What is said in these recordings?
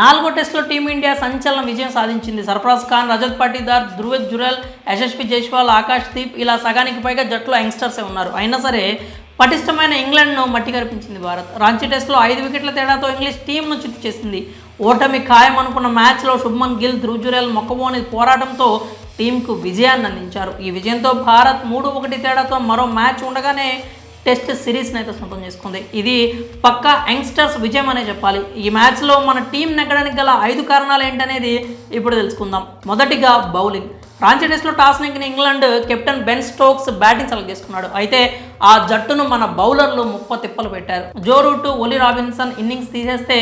నాలుగో టెస్టులో టీమిండియా సంచలన విజయం సాధించింది. సర్ఫరాజ్ ఖాన్, రజత్ పాటీదార్, ధృవ్ జురెల్, యశస్వి జైస్వాల్, ఆకాష్ దీప్ ఇలా సగానికి పైగా జట్టులో యంగ్స్టర్సే ఉన్నారు. అయినా సరే పటిష్టమైన ఇంగ్లాండ్ను మట్టి కనిపించింది భారత్. రాంచీ టెస్టులో 5 వికెట్ల తేడాతో ఇంగ్లీష్ టీంను చిత్తు చేసింది. ఓటమి ఖాయం అనుకున్న మ్యాచ్లో శుభ్మన్ గిల్, ధృవ్ జురెల్ మొక్కబోని పోరాటంతో టీంకు విజయాన్ని అందించారు. ఈ విజయంతో భారత్ 3-1 తేడాతో మరో మ్యాచ్ ఉండగానే టెస్ట్ సిరీస్ని అయితే సొంతం చేసుకుంది. ఇది పక్కా యంగ్స్టర్స్ విజయం అనే చెప్పాలి. ఈ మ్యాచ్లో మన టీం నెగ్గడానికి గల 5 కారణాలు ఏంటనేది ఇప్పుడు తెలుసుకుందాం. మొదటిగా బౌలింగ్. రాంచీ టెస్ట్లో టాస్ నెగ్గిన England captain Ben Stokes batting select చేసుకున్నాడు. అయితే ఆ జట్టును మన బౌలర్లు తిప్పలు పెట్టారు. Joe Root, Ollie Robinson innings తీసేస్తే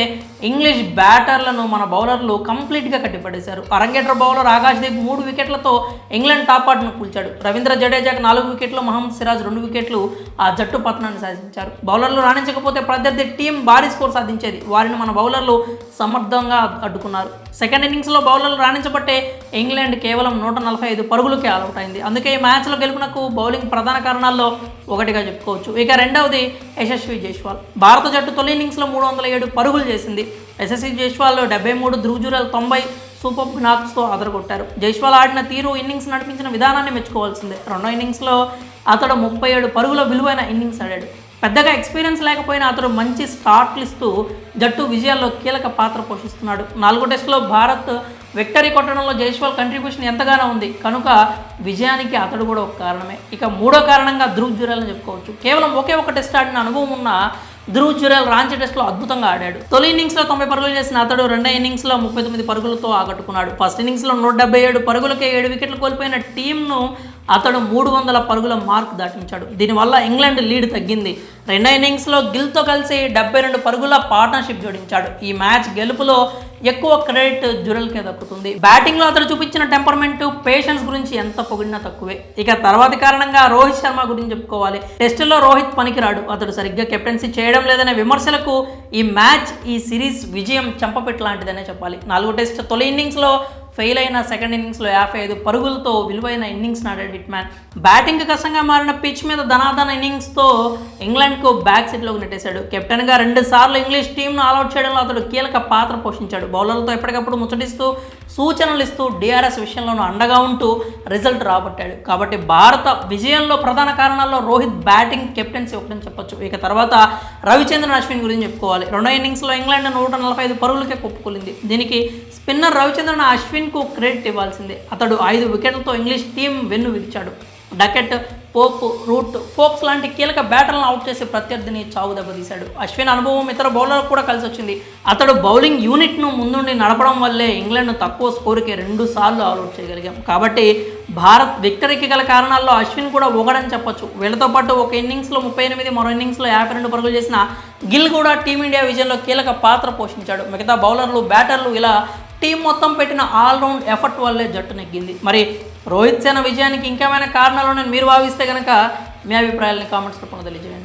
ఇంగ్లీష్ బ్యాటర్లను మన బౌలర్లు కంప్లీట్గా కట్టిపడేశారు. అరంగేట్ర బౌలర్ ఆకాష్ దీప్ 3 వికెట్లతో ఇంగ్లాండ్ టాప్ ఆర్డర్ను కూల్చాడు. రవీంద్ర జడేజాకు 4 వికెట్లు, మహమ్మద్ సిరాజ్ 2 వికెట్లు ఆ జట్టు పతనాన్ని సాధించారు. బౌలర్లు రాణించకపోతే ప్రత్యర్థి టీం భారీ స్కోర్ సాధించేది. వారిని మన బౌలర్లు సమర్థంగా అడ్డుకున్నారు. సెకండ్ ఇన్నింగ్స్లో బౌలర్లు రాణించబట్టే ఇంగ్లాండ్ కేవలం 145 పరుగులకే ఆల్అవుట్ అయింది. అందుకే ఈ మ్యాచ్లో గెలుపునకు బౌలింగ్ ప్రధాన కారణాల్లో ఒకటిగా చెప్పుకోవచ్చు. ఇక రెండవది యశస్వి జైస్వాల్. భారత జట్టు తొలి ఇన్నింగ్స్లో 307 పరుగులు చేసింది. యశస్వి జైస్వాల్ 73, ధృవ్ జురెల్ 90 సూపర్ నాక్స్తో అదరగొట్టారు. జైస్వాల్ ఆడిన తీరు, ఇన్నింగ్స్ నడిపించిన విధానాన్ని మెచ్చుకోవాల్సిందే. రెండో ఇన్నింగ్స్లో అతడు 37 పరుగుల విలువైన ఇన్నింగ్స్ ఆడాడు. పెద్దగా ఎక్స్పీరియన్స్ లేకపోయినా అతడు మంచి స్టార్ట్లు ఇస్తూ జట్టు విజయాల్లో కీలక పాత్ర పోషిస్తున్నాడు. 4వ టెస్టులో భారత్ విక్టరీ కొట్టడంలో జైస్వాల్ కంట్రిబ్యూషన్ ఎంతగానో ఉంది కనుక విజయానికి అతడు కూడా ఒక కారణమే. ఇక మూడో కారణంగా ధృవ్ జురెల్ అని చెప్పుకోవచ్చు. కేవలం ఒకే ఒక టెస్ట్ ఆడిన అనుభవం ఉన్న ధృవ్ జురెల్ రాంచీ టెస్ట్లో అద్భుతంగా ఆడాడు. తొలి ఇన్నింగ్స్లో 90 పరుగులు చేసిన అతడు రెండో ఇన్నింగ్స్లో 39 పరుగులతో ఆకట్టుకున్నాడు. ఫస్ట్ ఇన్నింగ్స్లో 177 పరుగులకే 7 వికెట్లు కోల్పోయిన టీంను అతడు 300 పరుగుల మార్క్ దాటించాడు. దీనివల్ల ఇంగ్లాండ్ లీడ్ తగ్గింది. రెండో ఇన్నింగ్స్లో గిల్తో కలిసి 72 పరుగుల పార్ట్నర్షిప్ జోడించాడు. ఈ మ్యాచ్ గెలుపులో ఎక్కువ క్రెడిట్ జురెల్కే దక్కుతుంది. బ్యాటింగ్లో అతడు చూపించిన టెంపర్మెంట్, పేషెన్స్ గురించి ఎంత పొగిడినా తక్కువే. ఇక తర్వాతి కారణంగా రోహిత్ శర్మ గురించి చెప్పుకోవాలి. టెస్టులో రోహిత్ పనికిరాడు. అతడు సరిగ్గా కెప్టెన్సీ చేయడం లేదనే విమర్శలకు ఈ మ్యాచ్, ఈ సిరీస్ విజయం చెంపపెట్టు లాంటిదనే చెప్పాలి. 4వ టెస్ట్ తొలి ఇన్నింగ్స్లో ఫెయిల్ అయిన సెకండ్ ఇన్నింగ్స్లో 55 పరుగులతో విలువైన ఇన్నింగ్స్ ఆడాడు హిట్ మ్యాన్. బ్యాటింగ్ కష్టంగా మారిన పిచ్ మీద ధనాధన ఇన్నింగ్స్తో ఇంగ్లాండ్కు బ్యాక్ సీట్లోకి నెట్టేశాడు. కెప్టెన్గా 2 సార్లు ఇంగ్లీష్ టీంను ఆల్అవుట్ చేయడంలో అతడు కీలక పాత్ర పోషించాడు. బౌలర్లతో ఎప్పటికప్పుడు ముచ్చటిస్తూ, సూచనలు ఇస్తూ, డిఆర్ఎస్ విషయంలోనూ అండగా ఉంటూ రిజల్ట్ రాబట్టాడు. కాబట్టి భారత విజయంలో ప్రధాన కారణాల్లో రోహిత్ బ్యాటింగ్, కెప్టెన్సీ ఒకటని చెప్పొచ్చు. ఇక తర్వాత రవిచంద్రన్ అశ్విన్ గురించి చెప్పుకోవాలి. రెండో ఇన్నింగ్స్లో ఇంగ్లాండ్ 145 పరుగులకే కుప్పకూలింది. దీనికి స్పిన్నర్ రవిచంద్రన్ అశ్విన్కు క్రెడిట్ ఇవ్వాల్సిందే. అతడు 5 వికెట్లతో ఇంగ్లీష్ టీం వెన్ను విరిచాడు. డకెట్, పోప్, రూట్, ఫోక్స్ లాంటి కీలక బ్యాటర్లను అవుట్ చేసి ప్రత్యర్థిని చావు దెబ్బతీశాడు. అశ్విన్ అనుభవం ఇతర బౌలర్లకు కూడా కలిసి వచ్చింది. అతడు బౌలింగ్ యూనిట్ను ముందుండి నడపడం వల్లే ఇంగ్లాండ్ను తక్కువ స్కోరుకి 2 సార్లు ఆల్అవుట్ చేయగలిగాం. కాబట్టి భారత్ విక్టరీకి గల కారణాల్లో అశ్విన్ కూడా ఒకడని చెప్పొచ్చు. వీళ్ళతో పాటు ఒక ఇన్నింగ్స్లో 38, మరో ఇన్నింగ్స్లో 52 పరుగులు చేసిన గిల్ కూడా టీమిండియా విజయంలో కీలక పాత్ర పోషించాడు. మిగతా బౌలర్లు, బ్యాటర్లు ఇలా టీం మొత్తం పెట్టిన ఆల్రౌండ్ ఎఫర్ట్ వల్లే జట్టు నెగ్గింది. మరి రోహిత్ సేన విజయానికి ఇంకేమైనా కారణాలు మీరు భావిస్తే కనుక మీ అభిప్రాయాలని కామెంట్స్ రూపంలో తెలియజేయండి.